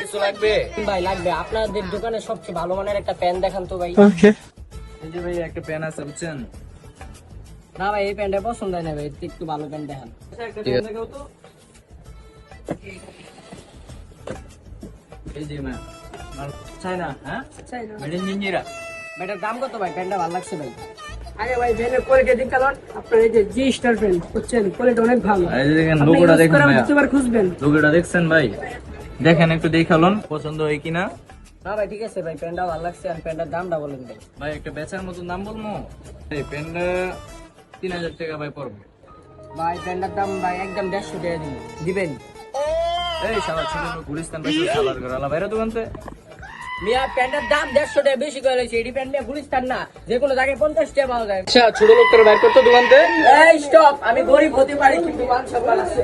কিছু লাগবে? ভাই লাগবে, আপনাদের দোকানে সবচেয়ে ভালো মানের একটা প্যান্ট দেখান তো ভাই। এই যে ভাই একটা প্যান আছে বুঝছেন? না ভাই, এই প্যান্টটা পছন্দ হয় না ভাই, একটু ভালো প্যান্ট দেখান। একটা প্যান দেখাও তো। এই যে ম্যাম চাইনা, হ্যাঁ মেড ইন ইন্ডিয়া। এটার দাম কত ভাই? প্যান্টটা ভালো লাগছে ভাই। আগে ভাই ভ্যানের কোয়ালিটি দেখালেন, আপনার এই যে জি স্টার ফ্যান বুঝছেন, কোয়ালিটি অনেক ভালো। এই যে দেখেন আপনি লোগোটা use দেখেন করে ভাই, দ্বিতীয়বার খুঁজবেন। লোগোটা দেখছেন ভাই? দেখেন একটু দেখালন পছন্দ হয় কিনা। না ভাই ঠিক আছে ভাই, প্যান্টটা ভালো লাগছে, আর প্যান্টের দামটা বলেন ভাই। ভাই একটা বেচার মতো দাম বলবো, এই প্যান্টটা 3000 টাকা ভাই পড়বে। ভাই প্যান্টের দাম ভাই একদম 150 টাকা দিবেন। এই শালা ছিল গুলিস্তান ভাই শালার ঘরালা বাইরে দোকানতে। মিয়া প্যান্টের দাম 150 টাকা বেশি করে লইছে, এডি প্যান্ট মিয়া গুলিস্তান না, যে কোনো জায়গায় 50 টাকা পাওয়া যায়। আচ্ছা ছোট লোক করে বাইর করতে দোকানতে। এই স্টপ, আমি গরিব হতে পারি কিন্তু মান সম্মান আছে।